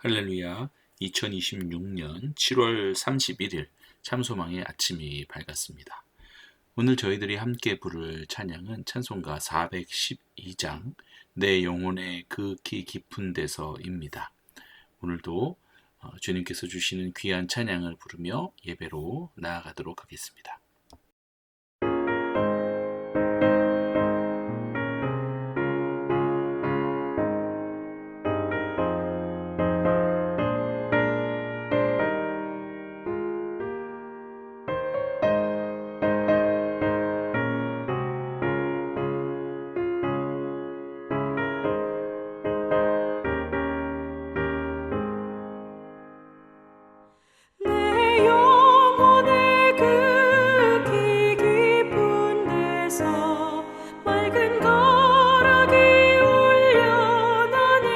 할렐루야. 2026년 7월 31일 참소망의 아침이 밝았습니다. 오늘 저희들이 함께 부를 찬양은 찬송가 412장 내 영혼의 극히 깊은 데서입니다. 오늘도 주님께서 주시는 귀한 찬양을 부르며 예배로 나아가도록 하겠습니다. 내 영혼의 극히 깊은 데서 맑은 가락이 울려나네.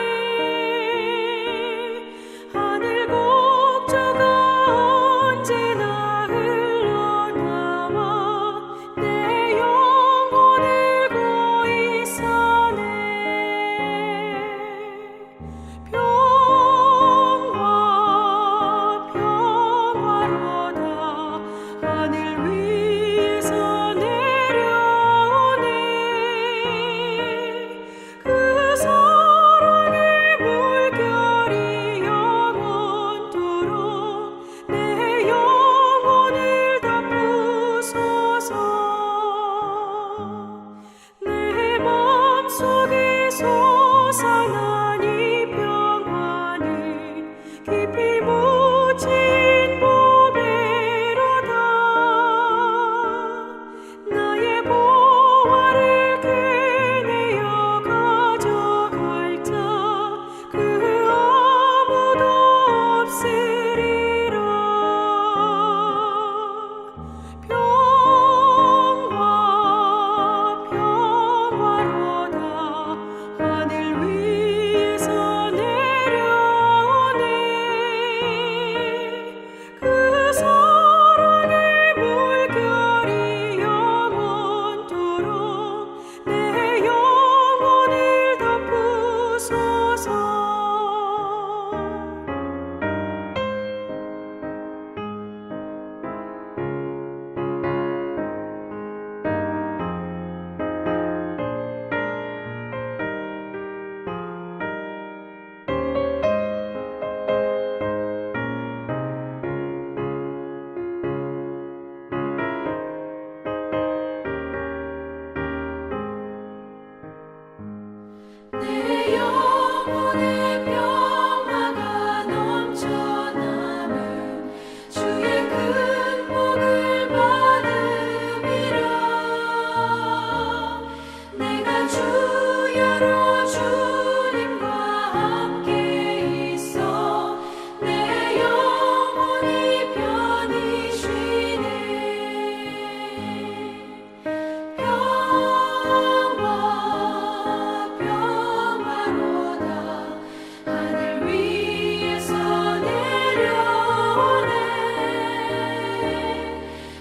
하늘 곡조가 언제나 흘러나와 내 영혼을 고이 사네. 하늘 위에서 내려오네. 그 사랑의 물결이 영원토록 내 영혼을 덮으소서. 내 맘속에 솟아난 이 평안은 깊이 묻힌 보배로다. 나의 보화를 캐내어 가져갈 자 그 아무도 없으리라. 평화로다. 하늘 위에서 내려오네. 그 사랑의 물결이 영원토록 내 영혼을 덮으소서. 내 영혼의 평화가 넘쳐남은 주의 큰 복을 받음이라. 내가 주야로 주님과 함께 있어 내 영혼이 편히 쉬네. 평화로다. 하늘 위에서 내려오네.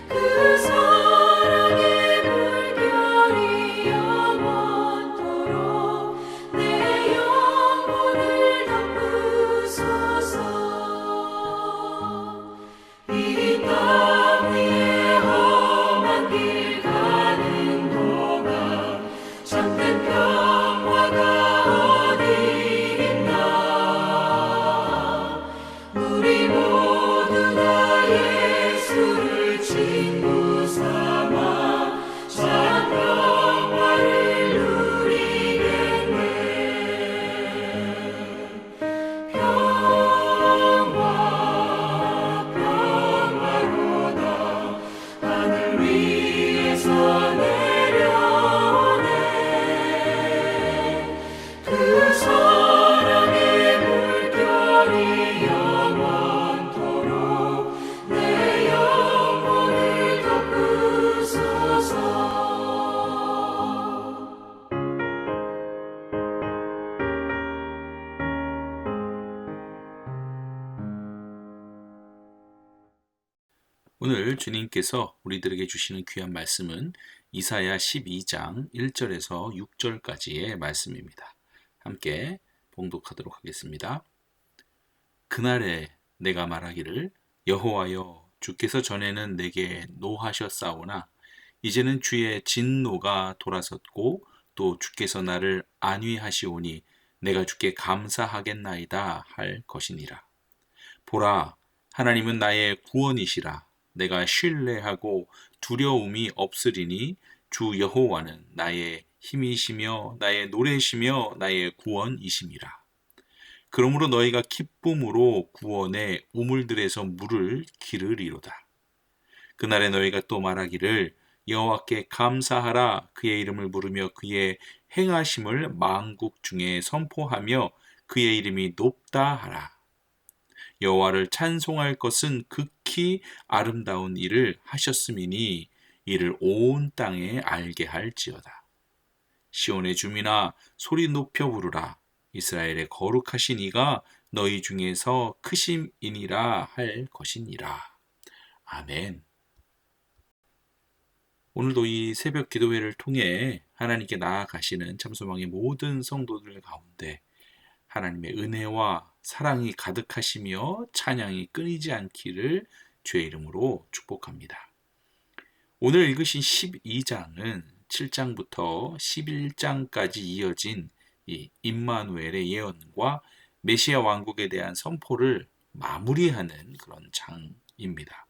그 사랑의 물결이 영원토록 내 영혼을 덮으소서. 이 땅 위에 험한 길 가는 동안 참된 평화가 어디 있나. 우리 모두 다 예수를 친구 삼아 참 평화를 누리겠네. 평화로다. 하늘 위에서 내려오네. 그 사랑의 물결이 영원토록 내 영혼을 덮으소서. 오늘 주님께서 우리들에게 주시는 귀한 말씀은 이사야 12장 1절에서 6절까지의 말씀입니다. 함께 봉독하도록 하겠습니다. 그날에 내가 말하기를 여호와여 주께서 전에는 내게 노하셨사오나 이제는 주의 진노가 돌아섰고 또 주께서 나를 안위하시오니 내가 주께 감사하겠나이다 할 것이니라. 보라, 하나님은 나의 구원이시라. 내가 신뢰하고 두려움이 없으리니 주 여호와는 나의 힘이시며 나의 노래시며 나의 구원이심이라. 그러므로 너희가 기쁨으로 구원의 우물들에서 물을 기르리로다. 그날에 너희가 또 말하기를 여호와께 감사하라. 그의 이름을 부르며 그의 행하심을 만국 중에 선포하며 그의 이름이 높다 하라. 여호와를 찬송할 것은 극히 아름다운 일을 하셨음이니 이를 온 땅에 알게 할지어다. 시온의 주민아 소리 높여 부르라. 이스라엘의 거룩하신 이가 너희 중에서 크심이니라 할 것이니라. 아멘. 오늘도 이 새벽 기도회를 통해 하나님께 나아가시는 참소망의 모든 성도들 가운데 하나님의 은혜와 사랑이 가득하시며 찬양이 끊이지 않기를 주의 이름으로 축복합니다. 오늘 읽으신 12장은 7장부터 11장까지 이어진 이 임마누엘의 예언과 메시아 왕국에 대한 선포를 마무리하는 그런 장입니다.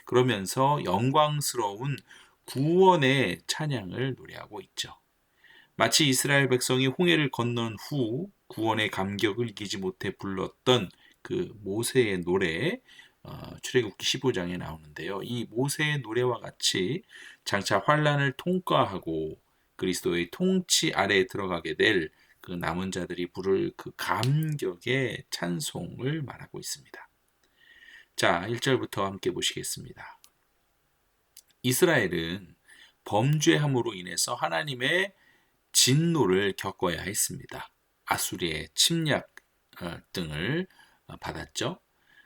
그러면서 영광스러운 구원의 찬양을 노래하고 있죠. 마치 이스라엘 백성이 홍해를 건넌 후 구원의 감격을 이기지 못해 불렀던 그 모세의 노래, 출애굽기 15장에 나오는데요. 이 모세의 노래와 같이 장차 환란을 통과하고 그리스도의 통치 아래에 들어가게 될 그 남은 자들이 부를 그 감격의 찬송을 말하고 있습니다. 자, 1절부터 함께 보시겠습니다. 이스라엘은 범죄함으로 인해서 하나님의 진노를 겪어야 했습니다. 아수리의 침략 등을 받았죠.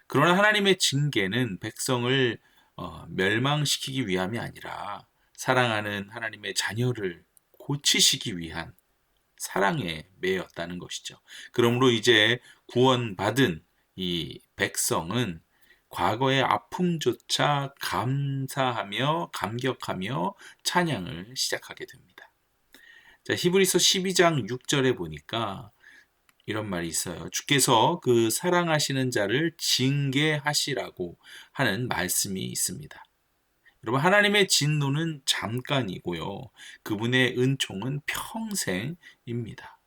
그러나 하나님의 징계는 백성을 멸망시키기 위함이 아니라 사랑하는 하나님의 자녀를 고치시기 위한 사랑에 매였다는 것이죠. 그러므로 이제 구원받은 이 백성은 과거의 아픔조차 감사하며 감격하며 찬양을 시작하게 됩니다. 자, 히브리서 12장 6절에 보니까 이런 말이 있어요. 주께서 그 사랑하시는 자를 징계하시라고 하는 말씀이 있습니다. 여러분, 하나님의 진노는 잠깐이고요. 그분의 은총은 평생입니다.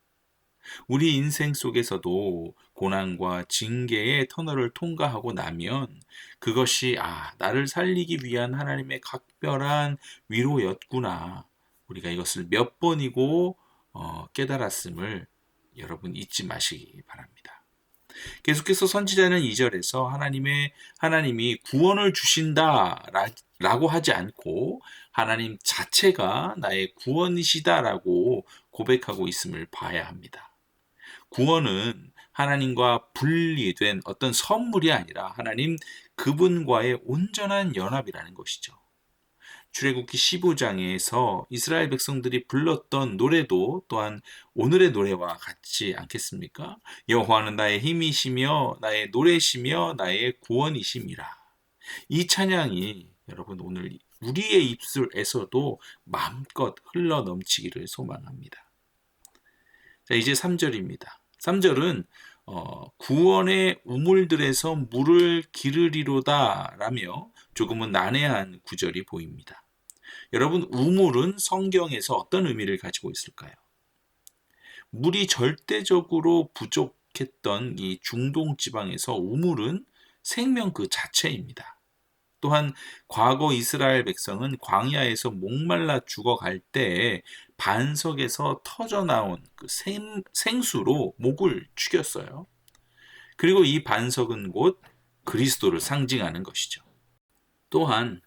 우리 인생 속에서도 고난과 징계의 터널을 통과하고 나면 그것이 나를 살리기 위한 하나님의 각별한 위로였구나. 우리가 이것을 몇 번이고 깨달았음을 여러분 잊지 마시기 바랍니다. 계속해서 선지자는 2절에서 하나님이 구원을 주신다 라고 하지 않고 하나님 자체가 나의 구원이시다라고 고백하고 있음을 봐야 합니다. 구원은 하나님과 분리된 어떤 선물이 아니라 하나님 그분과의 온전한 연합이라는 것이죠. 출애굽기 15장에서 이스라엘 백성들이 불렀던 노래도 또한 오늘의 노래와 같지 않겠습니까? 여호와는 나의 힘이시며 나의 노래시며 나의 구원이심이라. 이 찬양이 여러분 오늘 우리의 입술에서도 마음껏 흘러 넘치기를 소망합니다. 자, 이제 3절입니다. 3절은 구원의 우물들에서 물을 기르리로다 라며 조금은 난해한 구절이 보입니다. 여러분, 우물은 성경에서 어떤 의미를 가지고 있을까요? 물이 절대적으로 부족했던 이 중동 지방에서 우물은 생명 그 자체입니다. 또한 과거 이스라엘 백성은 광야에서 목말라 죽어갈 때 반석에서 터져나온 그 생수로 목을 죽였어요. 그리고 이 반석은 곧 그리스도를 상징하는 것이죠. 또한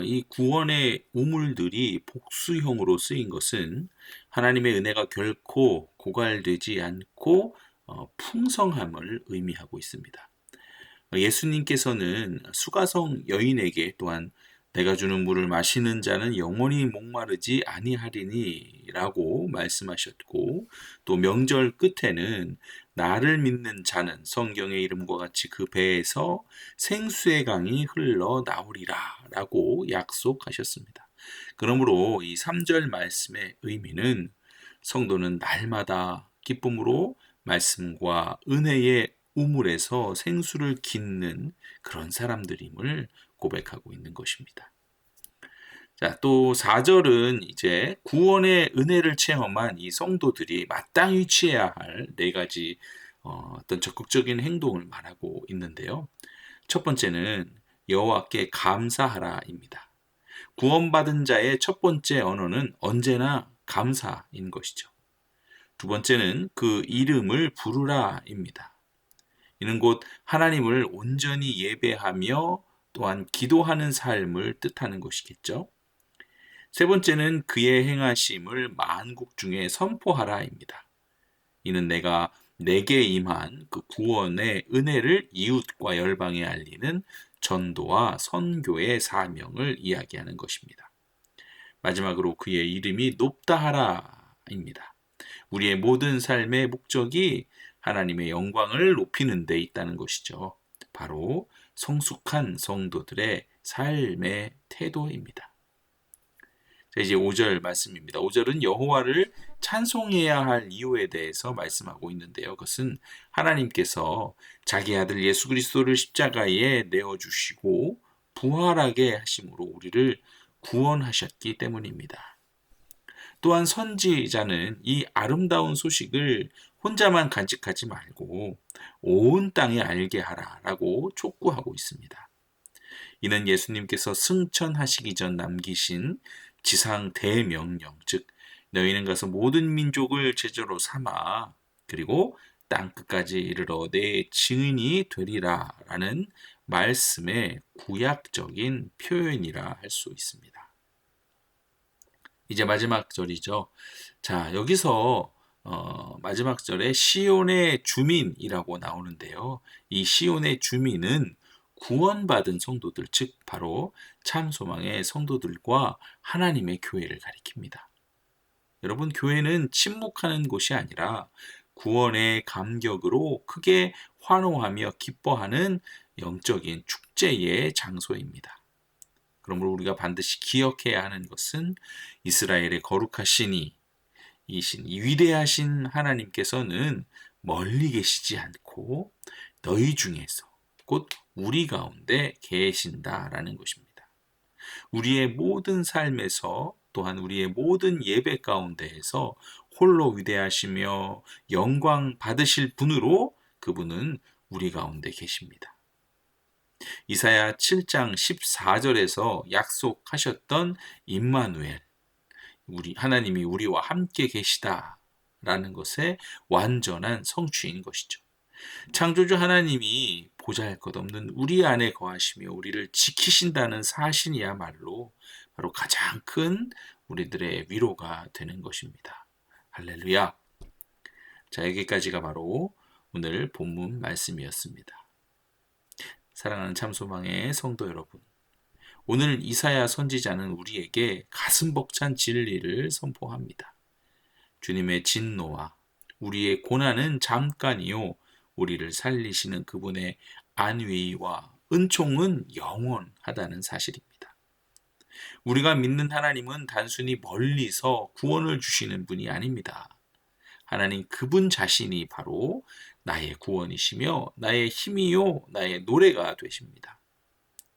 이 구원의 우물들이 복수형으로 쓰인 것은 하나님의 은혜가 결코 고갈되지 않고 풍성함을 의미하고 있습니다. 예수님께서는 수가성 여인에게 또한 내가 주는 물을 마시는 자는 영원히 목마르지 아니하리니 라고 말씀하셨고, 또 명절 끝에는 나를 믿는 자는 성경의 이름과 같이 그 배에서 생수의 강이 흘러 나오리라 라고 약속하셨습니다. 그러므로 이 3절 말씀의 의미는 성도는 날마다 기쁨으로 말씀과 은혜의 우물에서 생수를 깃는 그런 사람들임을 고백하고 있는 것입니다. 자, 또 4절은 이제 구원의 은혜를 체험한 이 성도들이 마땅히 취해야 할 네 가지 어떤 적극적인 행동을 말하고 있는데요. 첫 번째는 여호와께 감사하라입니다. 구원받은 자의 첫 번째 언어는 언제나 감사인 것이죠. 두 번째는 그 이름을 부르라입니다. 이는 곧 하나님을 온전히 예배하며 또한 기도하는 삶을 뜻하는 것이겠죠. 세 번째는 그의 행하심을 만국 중에 선포하라입니다. 이는 내게 임한 그 구원의 은혜를 이웃과 열방에 알리는 전도와 선교의 사명을 이야기하는 것입니다. 마지막으로 그의 이름이 높다 하라입니다. 우리의 모든 삶의 목적이 하나님의 영광을 높이는 데 있다는 것이죠. 바로 성숙한 성도들의 삶의 태도입니다. 자, 이제 5절 말씀입니다. 5절은 여호와를 찬송해야 할 이유에 대해서 말씀하고 있는데요. 그것은 하나님께서 자기 아들 예수 그리스도를 십자가에 내어주시고 부활하게 하심으로 우리를 구원하셨기 때문입니다. 또한 선지자는 이 아름다운 소식을 혼자만 간직하지 말고 온 땅에 알게 하라라고 촉구하고 있습니다. 이는 예수님께서 승천하시기 전 남기신 지상 대명령, 즉 너희는 가서 모든 민족을 제자로 삼아 그리고 땅 끝까지 이르러 내 증인이 되리라라는 말씀의 구약적인 표현이라 할 수 있습니다. 이제 마지막 절이죠. 자, 여기서 마지막 절에 시온의 주민이라고 나오는데요. 이 시온의 주민은 구원받은 성도들, 즉 바로 참소망의 성도들과 하나님의 교회를 가리킵니다. 여러분, 교회는 침묵하는 곳이 아니라 구원의 감격으로 크게 환호하며 기뻐하는 영적인 축제의 장소입니다. 그러므로 우리가 반드시 기억해야 하는 것은 이스라엘의 거룩하신 이 위대하신 하나님께서는 멀리 계시지 않고 너희 중에서 곧 우리 가운데 계신다라는 것입니다. 우리의 모든 삶에서 또한 우리의 모든 예배 가운데에서 홀로 위대하시며 영광 받으실 분으로 그분은 우리 가운데 계십니다. 이사야 7장 14절에서 약속하셨던 임마누엘, 하나님이 우리와 함께 계시다라는 것의 완전한 성취인 것이죠. 창조주 하나님이 보잘것없는 우리 안에 거하시며 우리를 지키신다는 사실이야말로 바로 가장 큰 우리들의 위로가 되는 것입니다. 할렐루야. 자, 여기까지가 바로 오늘 본문 말씀이었습니다. 사랑하는 참소망의 성도 여러분, 오늘 이사야 선지자는 우리에게 가슴 벅찬 진리를 선포합니다. 주님의 진노와 우리의 고난은 잠깐이요 우리를 살리시는 그분의 안위와 은총은 영원하다는 사실입니다. 우리가 믿는 하나님은 단순히 멀리서 구원을 주시는 분이 아닙니다. 하나님 그분 자신이 바로 나의 구원이시며 나의 힘이요 나의 노래가 되십니다.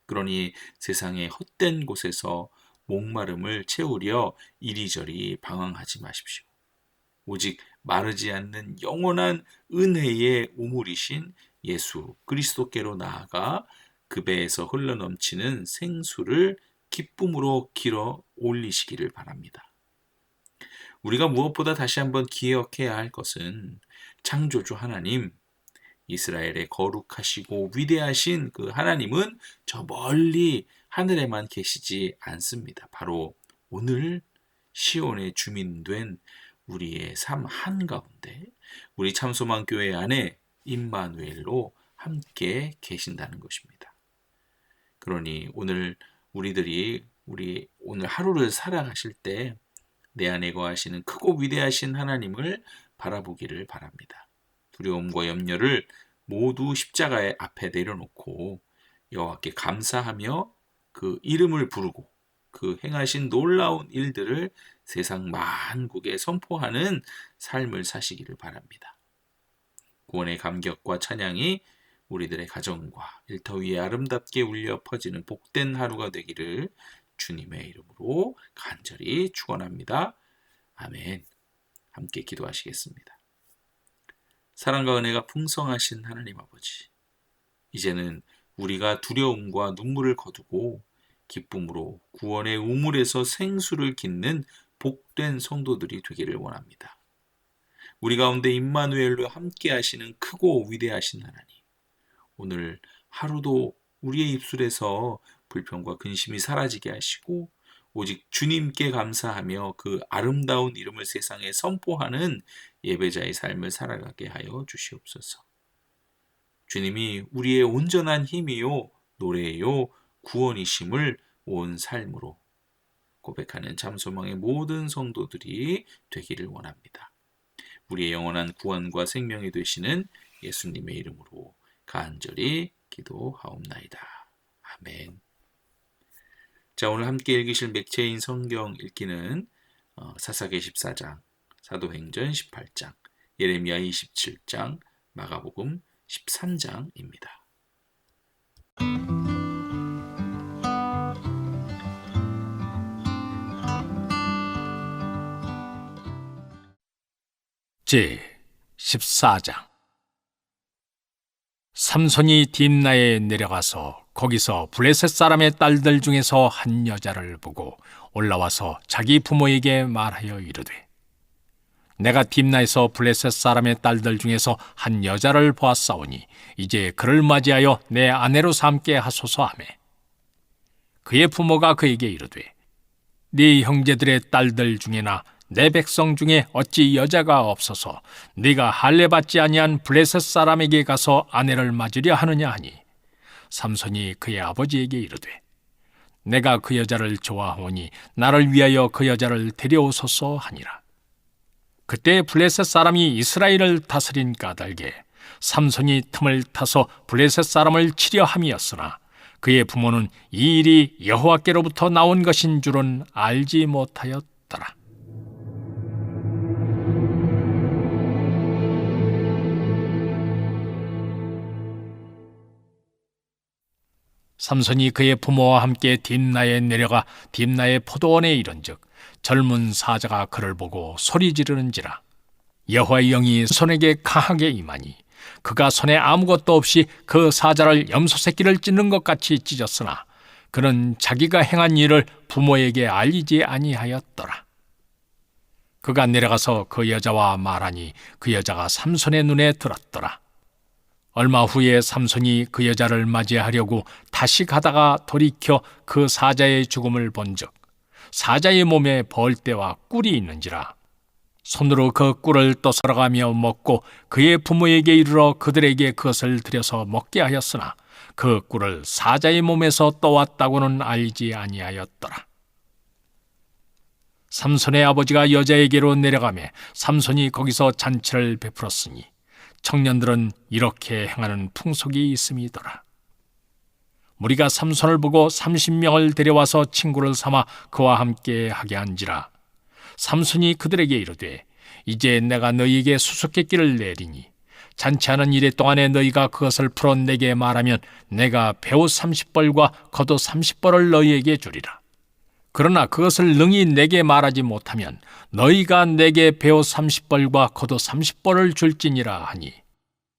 그러니 세상의 헛된 곳에서 목마름을 채우려 이리저리 방황하지 마십시오. 오직 마르지 않는 영원한 은혜의 우물이신 예수 그리스도께로 나아가 그 배에서 흘러넘치는 생수를 기쁨으로 길어 올리시기를 바랍니다. 우리가 무엇보다 다시 한번 기억해야 할 것은 창조주 하나님, 이스라엘의 거룩하시고 위대하신 그 하나님은 저 멀리 하늘에만 계시지 않습니다. 바로 오늘 시온의 주민 된 우리의 삶 한가운데 우리 참소망교회 안에 임마누엘로 함께 계신다는 것입니다. 그러니 오늘 우리 오늘 하루를 살아가실 때 내 안에 거하시는 크고 위대하신 하나님을 바라보기를 바랍니다. 두려움과 염려를 모두 십자가의 앞에 내려놓고 여호와께 감사하며 그 이름을 부르고 그 행하신 놀라운 일들을 세상 만국에 선포하는 삶을 사시기를 바랍니다. 구원의 감격과 찬양이 우리들의 가정과 일터 위에 아름답게 울려 퍼지는 복된 하루가 되기를 주님의 이름으로 간절히 축원합니다. 아멘. 함께 기도하시겠습니다. 사랑과 은혜가 풍성하신 하나님 아버지, 이제는 우리가 두려움과 눈물을 거두고 기쁨으로 구원의 우물에서 생수를 깃는 복된 성도들이 되기를 원합니다. 우리 가운데 임마누엘로 함께 하시는 크고 위대하신 하나님, 오늘 하루도 우리의 입술에서 불평과 근심이 사라지게 하시고 오직 주님께 감사하며 그 아름다운 이름을 세상에 선포하는 예배자의 삶을 살아가게 하여 주시옵소서. 주님이 우리의 온전한 힘이요 노래요 구원이심을 온 삶으로 고백하는 참소망의 모든 성도들이 되기를 원합니다. 우리의 영원한 구원과 생명이 되시는 예수님의 이름으로 간절히 기도하옵나이다. 아멘. 자, 오늘 함께 읽으실 맥체인 성경 읽기는 사사기 14장, 사도행전 18장, 예레미야 27장, 마가복음 13장입니다. 제 14장. 삼손이 딥나에 내려가서 거기서 블레셋 사람의 딸들 중에서 한 여자를 보고 올라와서 자기 부모에게 말하여 이르되, 내가 딥나에서 블레셋 사람의 딸들 중에서 한 여자를 보았사오니 이제 그를 맞이하여 내 아내로 삼게 하소서 하매, 그의 부모가 그에게 이르되, 네 형제들의 딸들 중에나 내 백성 중에 어찌 여자가 없어서 네가 할례받지 아니한 블레셋 사람에게 가서 아내를 맞으려 하느냐 하니, 삼손이 그의 아버지에게 이르되, 내가 그 여자를 좋아하오니 나를 위하여 그 여자를 데려오소서 하니라. 그때 블레셋 사람이 이스라엘을 다스린 까닭에 삼손이 틈을 타서 블레셋 사람을 치려 함이었으나 그의 부모는 이 일이 여호와께로부터 나온 것인 줄은 알지 못하였더라. 삼손이 그의 부모와 함께 딥나에 내려가 딥나의 포도원에 이른즉 젊은 사자가 그를 보고 소리 지르는지라. 여호와의 영이 손에게 강하게 임하니 그가 손에 아무것도 없이 그 사자를 염소 새끼를 찢는 것 같이 찢었으나 그는 자기가 행한 일을 부모에게 알리지 아니하였더라. 그가 내려가서 그 여자와 말하니 그 여자가 삼손의 눈에 들었더라. 얼마 후에 삼손이 그 여자를 맞이하려고 다시 가다가 돌이켜 그 사자의 죽음을 본즉 사자의 몸에 벌떼와 꿀이 있는지라. 손으로 그 꿀을 떠서러가며 먹고 그의 부모에게 이르러 그들에게 그것을 들여서 먹게 하였으나 그 꿀을 사자의 몸에서 떠왔다고는 알지 아니하였더라. 삼손의 아버지가 여자에게로 내려가며 삼손이 거기서 잔치를 베풀었으니 청년들은 이렇게 행하는 풍속이 있음이더라. 무리가 삼손을 보고 30명을 데려와서 친구를 삼아 그와 함께 하게 한지라. 삼손이 그들에게 이르되, 이제 내가 너희에게 수수께끼를 내리니 잔치하는 이래 동안에 너희가 그것을 풀어 내게 말하면 내가 배옷 30벌과 겉옷 30벌을 너희에게 주리라. 그러나 그것을 능히 내게 말하지 못하면 너희가 내게 배옷 30벌과 겉옷 30벌을 줄지니라 하니,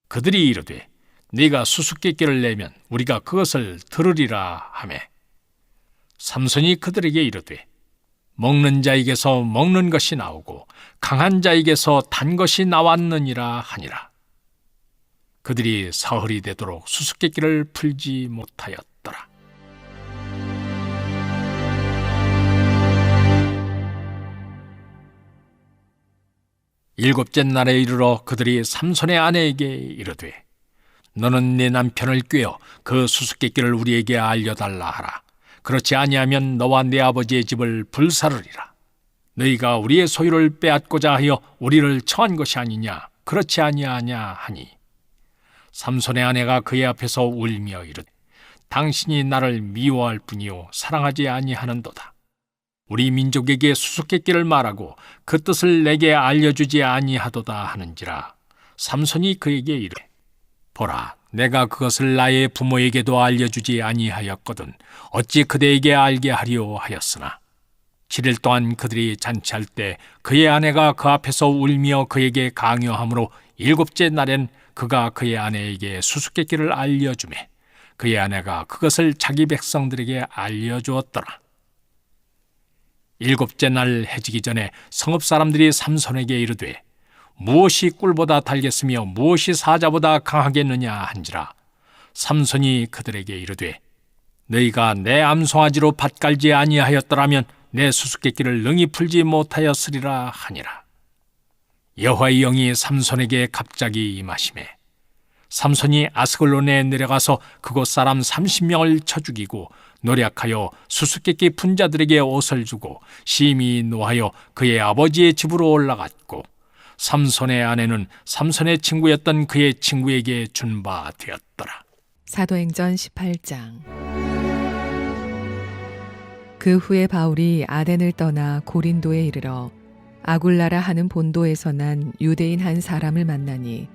그들이 이르되 네가 수수께끼를 내면 우리가 그것을 들으리라 하매, 삼손이 그들에게 이르되 먹는 자에게서 먹는 것이 나오고 강한 자에게서 단 것이 나왔느니라 하니라. 그들이 사흘이 되도록 수수께끼를 풀지 못하였더라. 일곱째 날에 이르러 그들이 삼손의 아내에게 이르되, 너는 네 남편을 꾀어 그 수수께끼를 우리에게 알려달라 하라. 그렇지 아니하면 너와 내 아버지의 집을 불사르리라. 너희가 우리의 소유를 빼앗고자 하여 우리를 청한 것이 아니냐? 그렇지 아니하냐 하니 삼손의 아내가 그의 앞에서 울며 이르되 당신이 나를 미워할 뿐이요 사랑하지 아니하는도다. 우리 민족에게 수수께끼를 말하고 그 뜻을 내게 알려주지 아니하도다 하는지라. 삼손이 그에게 이르되 보라, 내가 그것을 나의 부모에게도 알려주지 아니하였거든 어찌 그대에게 알게 하리오 하였으나 7일 동안 그들이 잔치할 때 그의 아내가 그 앞에서 울며 그에게 강요하므로 7째 날엔 그가 그의 아내에게 수수께끼를 알려주매 그의 아내가 그것을 자기 백성들에게 알려주었더라. 7째 날 해지기 전에 성읍 사람들이 삼손에게 이르되 무엇이 꿀보다 달겠으며 무엇이 사자보다 강하겠느냐 한지라. 삼손이 그들에게 이르되 너희가 내 암송아지로 밭 갈지 아니하였더라면 내 수수께끼를 능히 풀지 못하였으리라 하니라. 여호와의 영이 삼손에게 갑자기 임하시매 삼손이 아스글론에 내려가서 그곳 사람 30명을 쳐 죽이고 노략하여 수수께끼 푼 자들에게 옷을 주고 심히 노하여 그의 아버지의 집으로 올라갔고 삼손의 아내는 삼손의 친구였던 그의 친구에게 준 바 되었더라. 사도행전 18장. 그 후에 바울이 아덴을 떠나 고린도에 이르러 아굴라라 하는 본도에서 난 유대인 한 사람을 만나니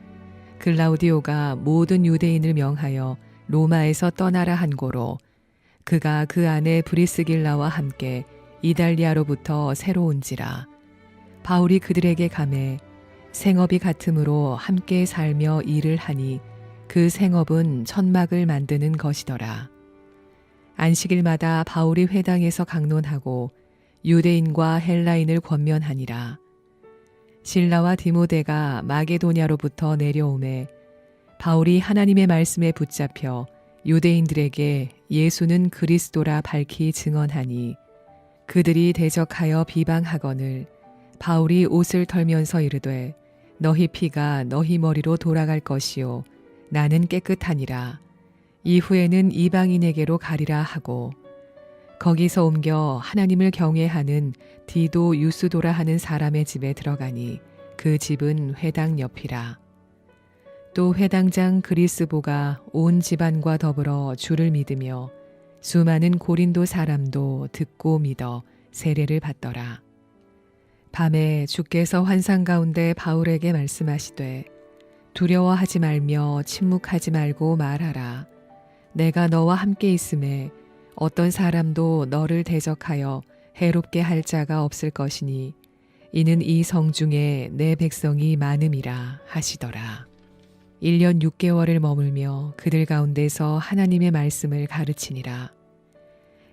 글라우디오가 모든 유대인을 명하여 로마에서 떠나라 한 고로 그가 그 아내 브리스길라와 함께 이달리아로부터 새로 온지라. 바울이 그들에게 가매 생업이 같으므로 함께 살며 일을 하니 그 생업은 천막을 만드는 것이더라. 안식일마다 바울이 회당에서 강론하고 유대인과 헬라인을 권면하니라. 실라와 디모데가 마게도냐로부터 내려오매 바울이 하나님의 말씀에 붙잡혀 유대인들에게 예수는 그리스도라 밝히 증언하니 그들이 대적하여 비방하거늘 바울이 옷을 털면서 이르되 너희 피가 너희 머리로 돌아갈 것이요 나는 깨끗하니라. 이후에는 이방인에게로 가리라 하고 거기서 옮겨 하나님을 경외하는 디도 유스도라 하는 사람의 집에 들어가니 그 집은 회당 옆이라. 또 회당장 그리스보가 온 집안과 더불어 주를 믿으며 수많은 고린도 사람도 듣고 믿어 세례를 받더라. 밤에 주께서 환상 가운데 바울에게 말씀하시되 두려워하지 말며 침묵하지 말고 말하라. 내가 너와 함께 있음에 어떤 사람도 너를 대적하여 해롭게 할 자가 없을 것이니 이는 이 성 중에 내 백성이 많음이라 하시더라. 1년 6개월을 머물며 그들 가운데서 하나님의 말씀을 가르치니라.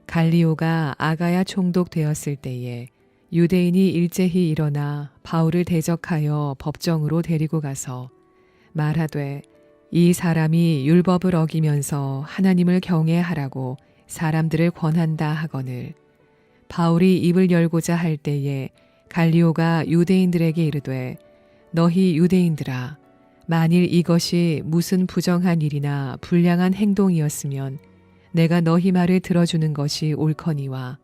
갈리오가 아가야 총독 되었을 때에 유대인이 일제히 일어나 바울을 대적하여 법정으로 데리고 가서 말하되 이 사람이 율법을 어기면서 하나님을 경외하라고 사람들을 권한다 하거늘 바울이 입을 열고자 할 때에 갈리오가 유대인들에게 이르되 너희 유대인들아 만일 이것이 무슨 부정한 일이나 불량한 행동이었으면 내가 너희 말을 들어주는 것이 옳거니와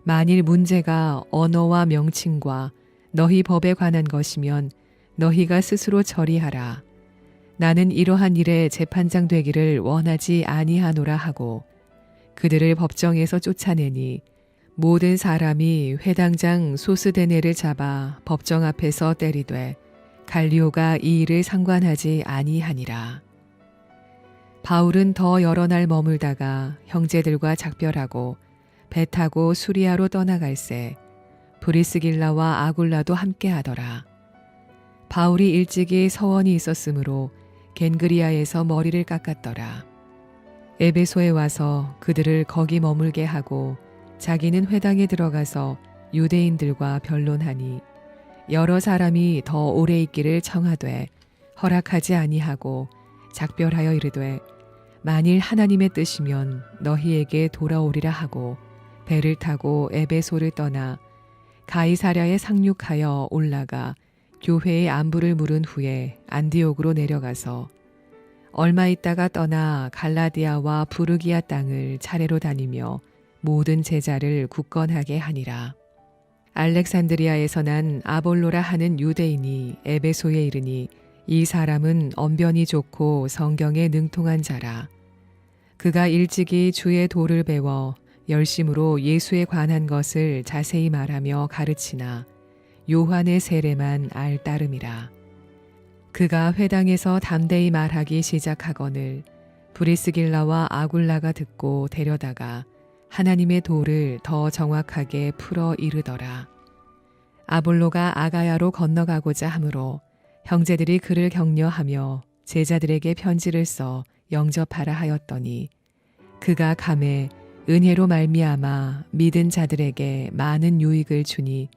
만일 문제가 언어와 명칭과 너희 법에 관한 것이면 너희가 스스로 처리하라. 나는 이러한 일에 재판장 되기를 원하지 아니하노라 하고 그들을 법정에서 쫓아내니 모든 사람이 회당장 소스데네를 잡아 법정 앞에서 때리되 갈리오가 이 일을 상관하지 아니하니라. 바울은 더 여러 날 머물다가 형제들과 작별하고 배 타고 수리아로 떠나갈새 브리스길라와 아굴라도 함께하더라. 바울이 일찍이 서원이 있었으므로 겐그리아에서 머리를 깎았더라. 에베소에 와서 그들을 거기 머물게 하고 자기는 회당에 들어가서 유대인들과 변론하니 여러 사람이 더 오래 있기를 청하되 허락하지 아니하고 작별하여 이르되 만일 하나님의 뜻이면 너희에게 돌아오리라 하고 배를 타고 에베소를 떠나 가이사랴에 상륙하여 올라가 교회의 안부를 물은 후에 안디옥으로 내려가서 얼마 있다가 떠나 갈라디아와 부르기아 땅을 차례로 다니며 모든 제자를 굳건하게 하니라. 알렉산드리아에서 난 아볼로라 하는 유대인이 에베소에 이르니 이 사람은 언변이 좋고 성경에 능통한 자라. 그가 일찍이 주의 도를 배워 열심으로 예수에 관한 것을 자세히 말하며 가르치나 요한의 세례만 알 따름이라. 그가 회당에서 담대히 말하기 시작하거늘 브리스길라와 아굴라가 듣고 데려다가 하나님의 도를 더 정확하게 풀어 이르더라. 아볼로가 아가야로 건너가고자 하므로 형제들이 그를 격려하며 제자들에게 편지를 써 영접하라 하였더니 그가 감에 은혜로 말미암아 믿은 자들에게 많은 유익을 주니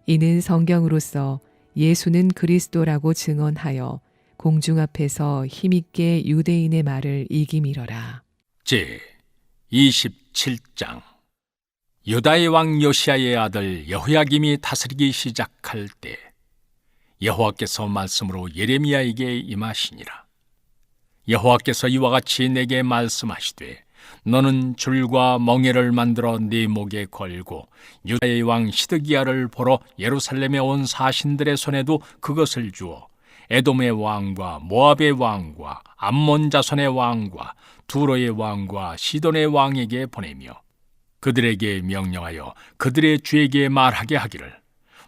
이는 성경으로서 예수는 그리스도라고 증언하여 공중 앞에서 힘있게 유대인의 말을 이기미러라. 제 27장. 유다의 왕 요시야의 아들 여호야김이 다스리기 시작할 때 여호와께서 말씀으로 예레미야에게 임하시니라. 여호와께서 이와 같이 내게 말씀하시되 너는 줄과 멍에를 만들어 네 목에 걸고 유다의 왕 시드기야를 보러 예루살렘에 온 사신들의 손에도 그것을 주어 에돔의 왕과 모압의 왕과 암몬 자손의 왕과 두로의 왕과 시돈의 왕에게 보내며 그들에게 명령하여 그들의 주에게 말하게 하기를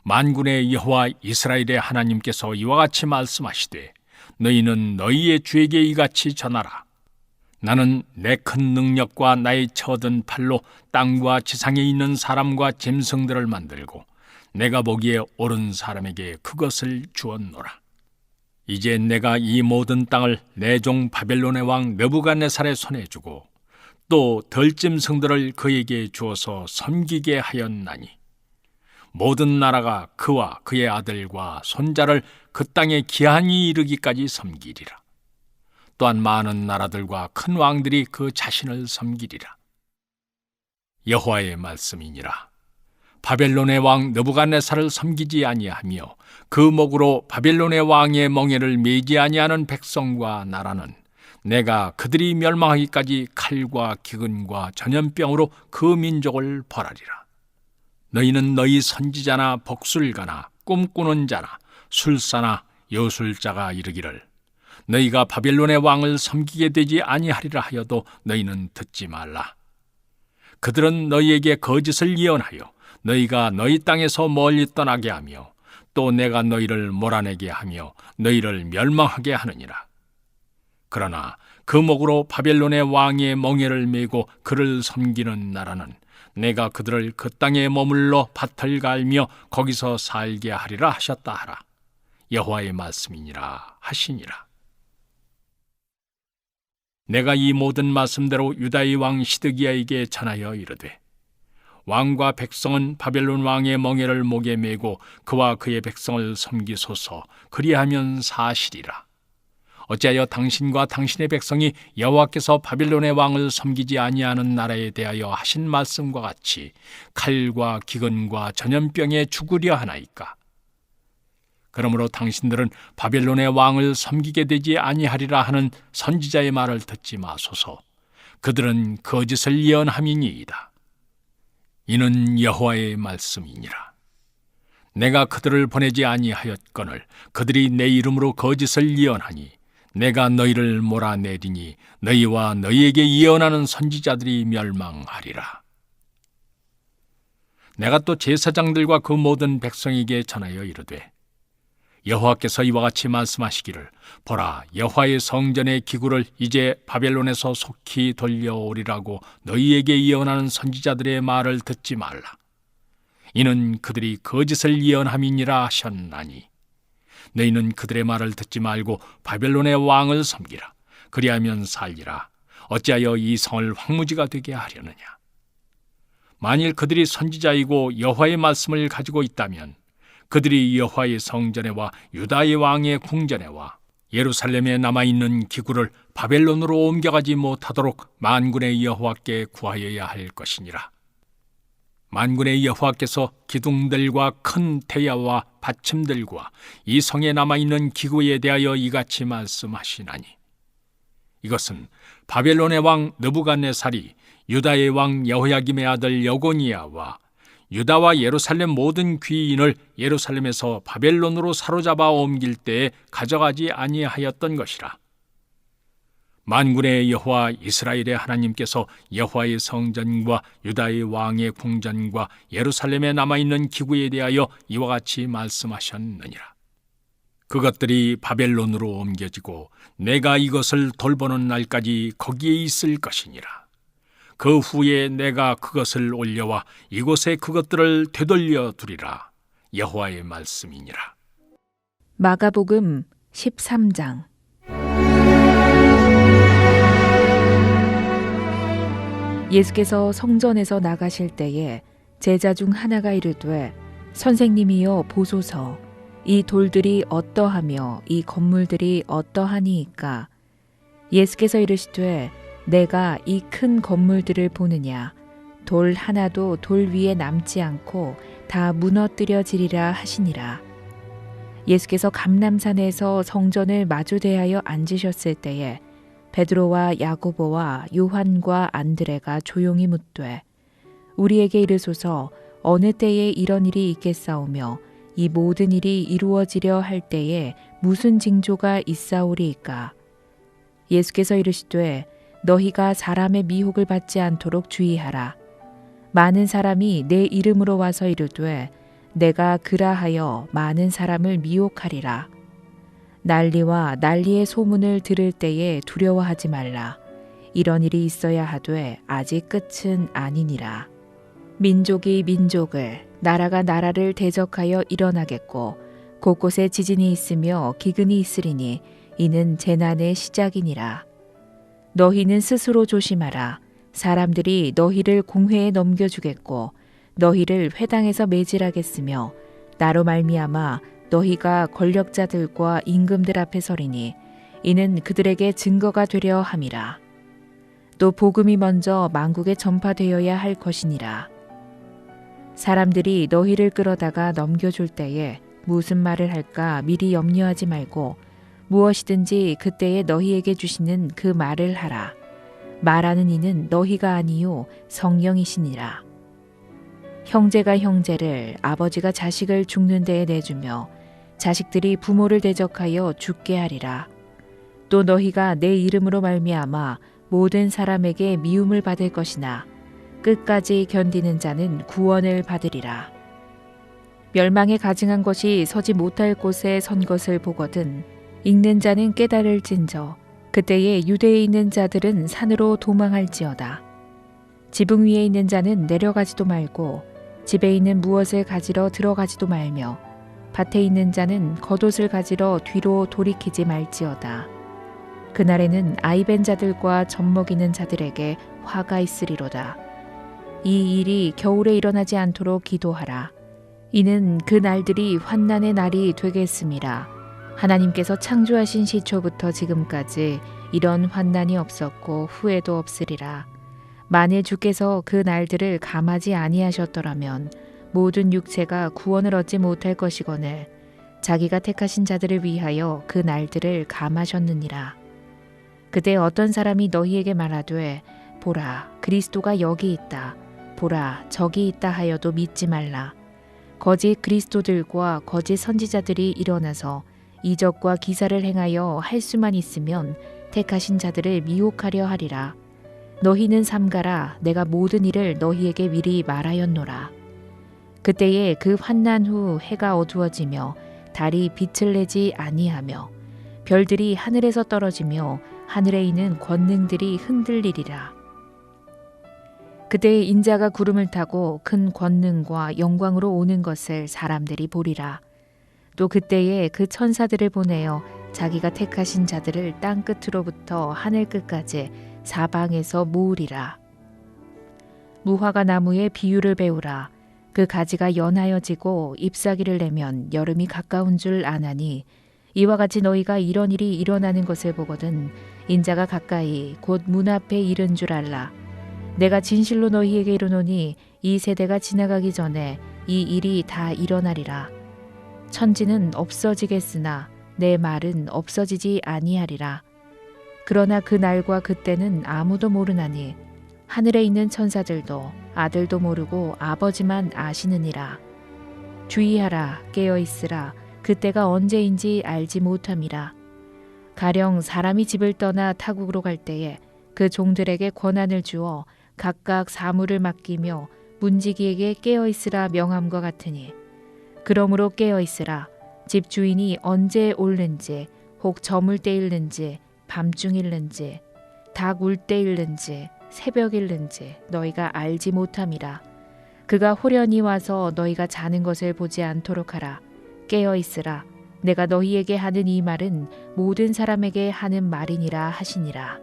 만군의 여호와 이스라엘의 하나님께서 이와 같이 말씀하시되 너희는 너희의 주에게 이같이 전하라. 나는 내 큰 능력과 나의 쳐든 팔로 땅과 지상에 있는 사람과 짐승들을 만들고 내가 보기에 옳은 사람에게 그것을 주었노라. 이제 내가 이 모든 땅을 내 종 바벨론의 왕 느부갓네살의 손에 주고 또 들짐승들을 그에게 주어서 섬기게 하였나니 모든 나라가 그와 그의 아들과 손자를 그 땅에 기한이 이르기까지 섬기리라. 또한 많은 나라들과 큰 왕들이 그 자신을 섬기리라. 여호와의 말씀이니라. 바벨론의 왕 느부갓네살을 섬기지 아니하며 그 목으로 바벨론의 왕의 멍에를 매지 아니하는 백성과 나라는 내가 그들이 멸망하기까지 칼과 기근과 전염병으로 그 민족을 벌하리라. 너희는 너희 선지자나 복술가나 꿈꾸는 자나 술사나 요술자가 이르기를 너희가 바벨론의 왕을 섬기게 되지 아니하리라 하여도 너희는 듣지 말라. 그들은 너희에게 거짓을 예언하여 너희가 너희 땅에서 멀리 떠나게 하며 또 내가 너희를 몰아내게 하며 너희를 멸망하게 하느니라. 그러나 그 목으로 바벨론의 왕의 멍에를 메고 그를 섬기는 나라는 내가 그들을 그 땅에 머물러 밭을 갈며 거기서 살게 하리라 하셨다 하라. 여호와의 말씀이니라 하시니라. 내가 이 모든 말씀대로 유다의 왕 시드기야에게 전하여 이르되 왕과 백성은 바벨론 왕의 멍에를 목에 메고 그와 그의 백성을 섬기소서. 그리하면 사실이라. 어찌하여 당신과 당신의 백성이 여호와께서 바벨론의 왕을 섬기지 아니하는 나라에 대하여 하신 말씀과 같이 칼과 기근과 전염병에 죽으려 하나이까? 그러므로 당신들은 바벨론의 왕을 섬기게 되지 아니하리라 하는 선지자의 말을 듣지 마소서. 그들은 거짓을 예언함이니이다. 이는 여호와의 말씀이니라. 내가 그들을 보내지 아니하였거늘 그들이 내 이름으로 거짓을 예언하니 내가 너희를 몰아내리니 너희와 너희에게 예언하는 선지자들이 멸망하리라. 내가 또 제사장들과 그 모든 백성에게 전하여 이르되 여호와께서 이와 같이 말씀하시기를 보라, 여호와의 성전의 기구를 이제 바벨론에서 속히 돌려오리라고 너희에게 예언하는 선지자들의 말을 듣지 말라. 이는 그들이 거짓을 예언함이니라 하셨나니 너희는 그들의 말을 듣지 말고 바벨론의 왕을 섬기라. 그리하면 살리라. 어찌하여 이 성을 황무지가 되게 하려느냐? 만일 그들이 선지자이고 여호와의 말씀을 가지고 있다면 그들이 여호와의 성전에와 유다의 왕의 궁전에와 예루살렘에 남아있는 기구를 바벨론으로 옮겨가지 못하도록 만군의 여호와께 구하여야 할 것이니라. 만군의 여호와께서 기둥들과 큰 태야와 받침들과 이 성에 남아있는 기구에 대하여 이같이 말씀하시나니 이것은 바벨론의 왕 느부갓네살이 유다의 왕 여호야김의 아들 여고니아와 유다와 예루살렘 모든 귀인을 예루살렘에서 바벨론으로 사로잡아 옮길 때에 가져가지 아니하였던 것이라. 만군의 여호와 이스라엘의 하나님께서 여호와의 성전과 유다의 왕의 궁전과 예루살렘에 남아있는 기구에 대하여 이와 같이 말씀하셨느니라. 그것들이 바벨론으로 옮겨지고 내가 이것을 돌보는 날까지 거기에 있을 것이니라. 그 후에 내가 그것을 올려와 이곳에 그것들을 되돌려 두리라. 여호와의 말씀이니라. 마가복음 13장. 예수께서 성전에서 나가실 때에 제자 중 하나가 이르되 선생님이여 보소서, 이 돌들이 어떠하며 이 건물들이 어떠하니이까? 예수께서 이르시되 내가 이 큰 건물들을 보느냐? 돌 하나도 돌 위에 남지 않고 다 무너뜨려지리라 하시니라. 예수께서 감람산에서 성전을 마주 대하여 앉으셨을 때에 베드로와 야고보와 요한과 안드레가 조용히 묻되 우리에게 이르소서, 어느 때에 이런 일이 있겠사오며 이 모든 일이 이루어지려 할 때에 무슨 징조가 있사오리이까? 예수께서 이르시되 너희가 사람의 미혹을 받지 않도록 주의하라. 많은 사람이 내 이름으로 와서 이르되 내가 그라하여 많은 사람을 미혹하리라. 난리와 난리의 소문을 들을 때에 두려워하지 말라. 이런 일이 있어야 하되 아직 끝은 아니니라. 민족이 민족을, 나라가 나라를 대적하여 일어나겠고 곳곳에 지진이 있으며 기근이 있으리니 이는 재난의 시작이니라. 너희는 스스로 조심하라. 사람들이 너희를 공회에 넘겨주겠고 너희를 회당에서 매질하겠으며 나로 말미암아 너희가 권력자들과 임금들 앞에 서리니 이는 그들에게 증거가 되려 함이라. 또 복음이 먼저 만국에 전파되어야 할 것이니라. 사람들이 너희를 끌어다가 넘겨줄 때에 무슨 말을 할까 미리 염려하지 말고 무엇이든지 그때에 너희에게 주시는 그 말을 하라. 말하는 이는 너희가 아니요 성령이시니라. 형제가 형제를, 아버지가 자식을 죽는 데에 내주며 자식들이 부모를 대적하여 죽게 하리라. 또 너희가 내 이름으로 말미암아 모든 사람에게 미움을 받을 것이나 끝까지 견디는 자는 구원을 받으리라. 멸망에 가증한 것이 서지 못할 곳에 선 것을 보거든 읽는 자는 깨달을진저 그때에 유대에 있는 자들은 산으로 도망할지어다. 지붕 위에 있는 자는 내려가지도 말고 집에 있는 무엇을 가지러 들어가지도 말며 밭에 있는 자는 겉옷을 가지러 뒤로 돌이키지 말지어다. 그날에는 아이벤 자들과 젖먹이는 자들에게 화가 있으리로다. 이 일이 겨울에 일어나지 않도록 기도하라. 이는 그 날들이 환난의 날이 되겠음이라. 하나님께서 창조하신 시초부터 지금까지 이런 환난이 없었고 후에도 없으리라. 만일 주께서 그 날들을 감하지 아니하셨더라면 모든 육체가 구원을 얻지 못할 것이거늘 자기가 택하신 자들을 위하여 그 날들을 감하셨느니라. 그때 어떤 사람이 너희에게 말하되 보라, 그리스도가 여기 있다. 보라, 저기 있다 하여도 믿지 말라. 거짓 그리스도들과 거짓 선지자들이 일어나서 이적과 기사를 행하여 할 수만 있으면 택하신 자들을 미혹하려 하리라. 너희는 삼가라. 내가 모든 일을 너희에게 미리 말하였노라. 그때에 그 환난 후 해가 어두워지며 달이 빛을 내지 아니하며 별들이 하늘에서 떨어지며 하늘에 있는 권능들이 흔들리리라. 그때 인자가 구름을 타고 큰 권능과 영광으로 오는 것을 사람들이 보리라. 또 그때에 그 천사들을 보내어 자기가 택하신 자들을 땅 끝으로부터 하늘 끝까지 사방에서 모으리라. 무화과 나무의 비유를 배우라. 그 가지가 연하여지고 잎사귀를 내면 여름이 가까운 줄 아나니 이와 같이 너희가 이런 일이 일어나는 것을 보거든 인자가 가까이 곧 문 앞에 이른 줄 알라. 내가 진실로 너희에게 이르노니 이 세대가 지나가기 전에 이 일이 다 일어나리라. 천지는 없어지겠으나 내 말은 없어지지 아니하리라. 그러나 그 날과 그때는 아무도 모르나니 하늘에 있는 천사들도 아들도 모르고 아버지만 아시느니라. 주의하라, 깨어 있으라. 그때가 언제인지 알지 못함이라. 가령 사람이 집을 떠나 타국으로 갈 때에 그 종들에게 권한을 주어 각각 사물을 맡기며 문지기에게 깨어 있으라 명함과 같으니, 그러므로 깨어 있으라. 집 주인이 언제 올는지, 혹 저물 때일는지, 밤중일는지, 닭 울 때일는지, 새벽일는지 너희가 알지 못함이라. 그가 호련히 와서 너희가 자는 것을 보지 않도록 하라. 깨어 있으라. 내가 너희에게 하는 이 말은 모든 사람에게 하는 말이니라 하시니라.